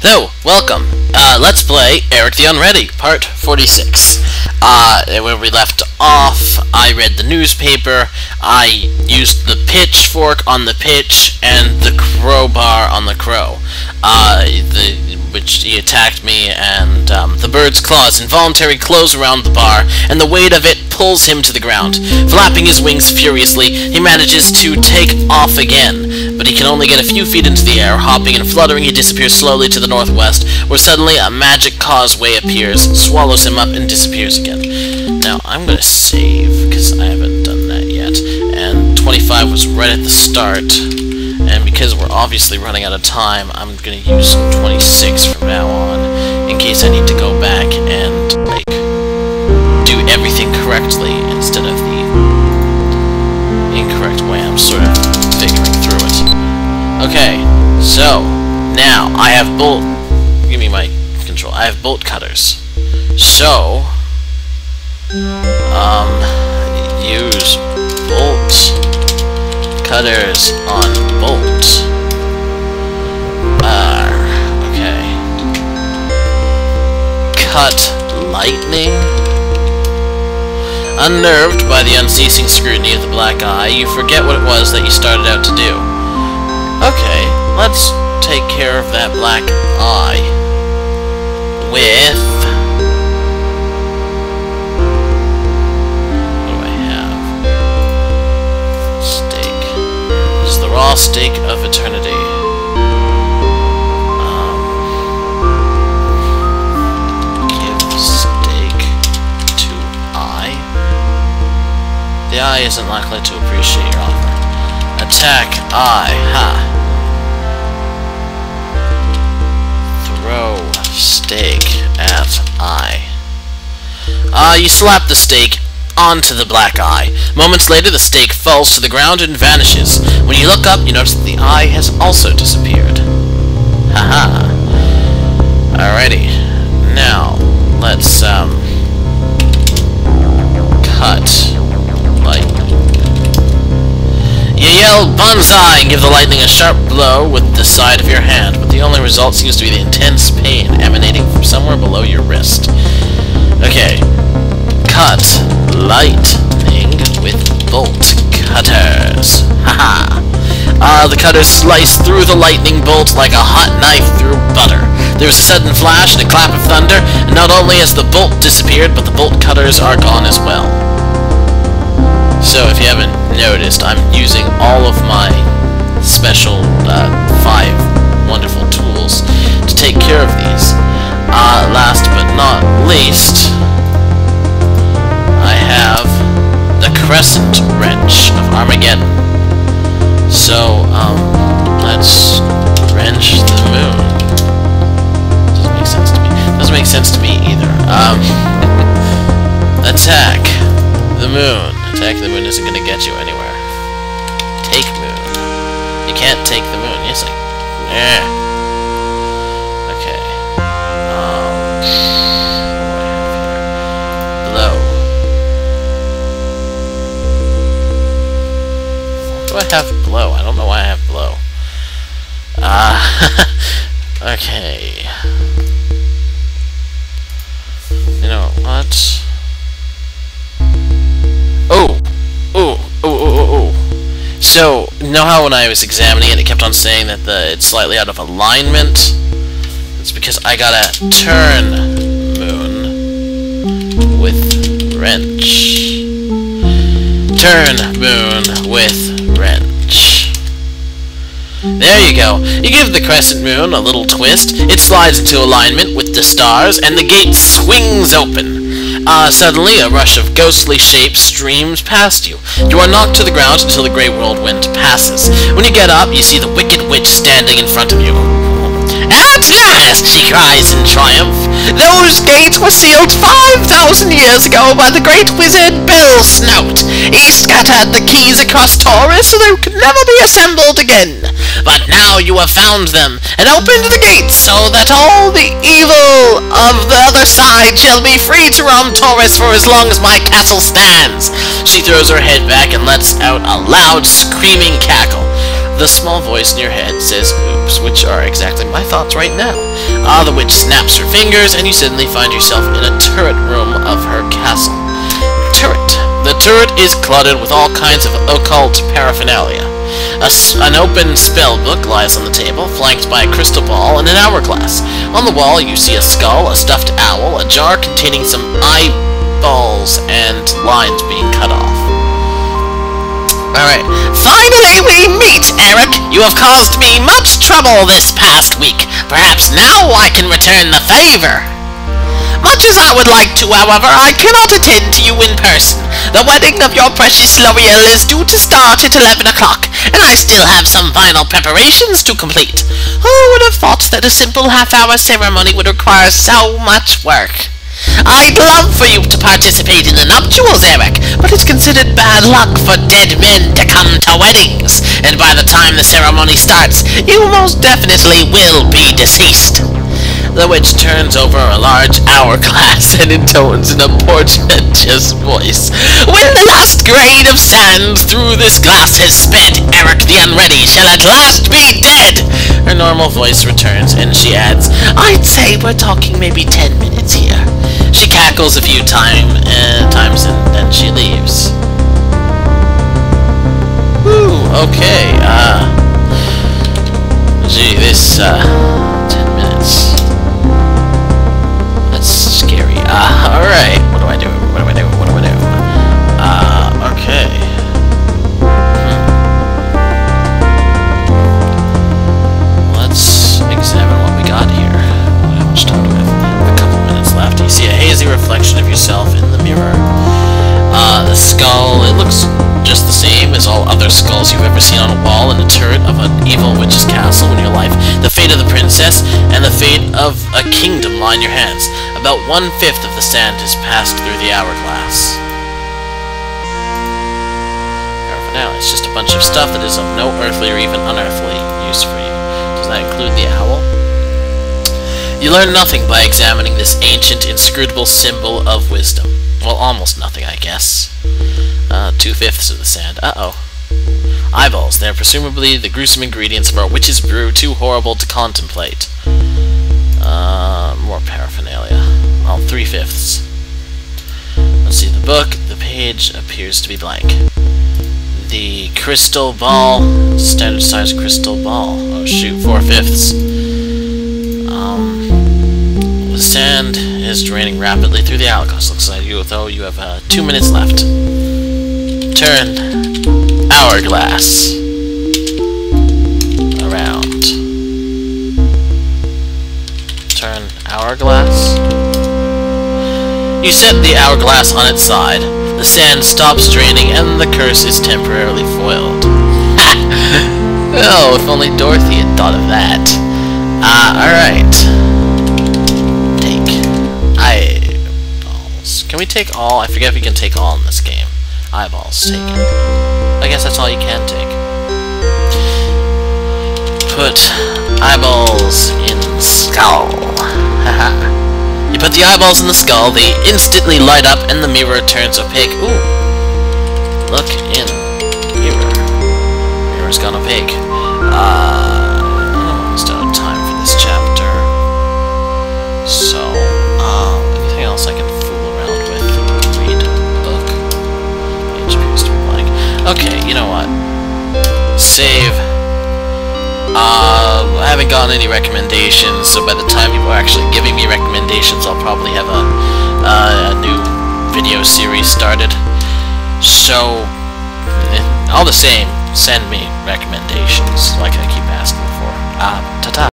So, welcome. Let's play Eric the Unready, part 46. Where we left off, I read the newspaper, I used the pitchfork on the pitch, and the crowbar on the crow. Which he attacked me, and the bird's claws involuntarily close around the bar, and the weight of it pulls him to the ground. Flapping his wings furiously, he manages to take off again, but he can only get a few feet into the air. Hopping and fluttering, he disappears slowly to the northwest, where suddenly a magic causeway appears, swallows him up, and disappears again. Now, I'm gonna save, because I haven't done that yet, and 25 was right at the start. And because we're obviously running out of time, I'm gonna use 26 from now on, in case I need to go back and, like, do everything correctly instead of the incorrect way. I'm sort of figuring through it. Okay, so, now, I have give me my control. I have bolt cutters. So, use bolt cutters on bolt. Okay. Cut lightning. Unnerved by the unceasing scrutiny of the black eye, you forget what it was that you started out to do. Okay, let's take care of that black eye with... raw steak of eternity. Give steak to eye. The eye isn't likely to appreciate your offer. Attack eye. Ha. Throw steak at eye. You slap the steak onto the black eye. Moments later, the steak falls to the ground and vanishes. When you look up, you notice that the eye has also disappeared. Haha. Alrighty. Now, let's, cut lightning. You yell, "Banzai!" and give the lightning a sharp blow with the side of your hand, but the only result seems to be the intense pain emanating from somewhere below your wrist. Okay. Cut lightning with bolt cutters. Haha. The cutters slice through the lightning bolt like a hot knife through butter. There is a sudden flash and a clap of thunder, and not only has the bolt disappeared, but the bolt cutters are gone as well. So, if you haven't noticed, I'm using all of my special 5 wonderful tools to take care of these. Last but not least, I have the crescent wrench of Armageddon. So, let's wrench the moon. Doesn't make sense to me. Doesn't make sense to me either. Attack the moon. Attack the moon isn't gonna get you anywhere. Take moon. You can't take the moon. Yes, yeah. Okay. I have blow. I don't know why I have blow. Okay. You know what? Oh! So, you know how when I was examining it, it kept on saying that it's slightly out of alignment? It's because I gotta turn moon with wrench. Turn moon with wrench. There you go. You give the crescent moon a little twist, it slides into alignment with the stars, and the gate swings open. Suddenly, a rush of ghostly shapes streams past you. You are knocked to the ground until the great whirlwind passes. When you get up, you see the wicked witch standing in front of you. "At last!" she cries in triumph. "Those gates were sealed 5,000 years ago by the great wizard Bill Snout. He scattered the keys across Taurus so they could never be assembled again. But now you have found them, and opened the gates so that all the evil of the other side shall be free to roam Taurus for as long as my castle stands." She throws her head back and lets out a loud, screaming cackle. The small voice in your head says oops, which are exactly my thoughts right now. The witch snaps her fingers, and you suddenly find yourself in a turret room of her castle. Turret. The turret is cluttered with all kinds of occult paraphernalia. An open spell book lies on the table, flanked by a crystal ball and an hourglass. On the wall you see a skull, a stuffed owl, a jar containing some eyeballs, and lines being cut off. Alright. Finally we meet, Eric! You have caused me much trouble this past week. Perhaps now I can return the favor. Much as I would like to, however, I cannot attend to you in person. The wedding of your precious L'Oreal is due to start at 11 o'clock, and I still have some final preparations to complete. Who would have thought that a simple half-hour ceremony would require so much work? I'd love for you to participate in the nuptials, Eric, but it's considered bad luck for dead men to come to weddings, and by the time the ceremony starts, you most definitely will be deceased. The witch turns over a large hourglass and intones in a portentous voice. When the last grain of sand through this glass has sped, Eric the Unready shall at last be dead! Her normal voice returns, and she adds, I'd say we're talking maybe 10 minutes here. She cackles a few times and then she leaves. Woo, okay, gee, this, 10 minutes. That's scary. Alright. What do I do? Okay. Let's examine what we got here. How much time do we have? A couple minutes left. You see a hazy reflection of yourself in the mirror. The skull, it looks just the same as all other skulls you've ever seen on a wall in a turret of an evil witch's castle in your life. The fate of the princess and the fate of a kingdom lie in your hands. About 1/5 of the sand has passed through the hourglass. Paraphernalia, it's just a bunch of stuff that is of no earthly or even unearthly use for you. Does that include the owl? You learn nothing by examining this ancient, inscrutable symbol of wisdom. Well, almost nothing, I guess. 2/5 of the sand. Uh-oh. Eyeballs. They're presumably the gruesome ingredients of our witch's brew, too horrible to contemplate. More paraphernalia. Well, 3/5. Let's see, the book. The page appears to be blank. The crystal ball. Standard size crystal ball. Oh shoot, 4/5. The sand is draining rapidly through the hourglass. Looks like though you have 2 minutes left. Turn hourglass around. Turn hourglass. You set the hourglass on its side. The sand stops draining and the curse is temporarily foiled. Oh, if only Dorothy had thought of that. Alright. Take eyeballs. Can we take all? I forget if you can take all in this game. Eyeballs taken. I guess that's all you can take. Put eyeballs in skull. Haha. You put the eyeballs in the skull, they instantly light up and the mirror turns opaque. Ooh. Look in mirror. Mirror's gone opaque. Almost out of time for this chapter. So, anything else I can fool around with? Read book. Page appears to be blank. Okay, you know what? Save. I haven't gotten any recommendations, so by the time people are actually giving me recommendations, I'll probably have a new video series started. So, all the same, send me recommendations, like I keep asking for. Ta-ta.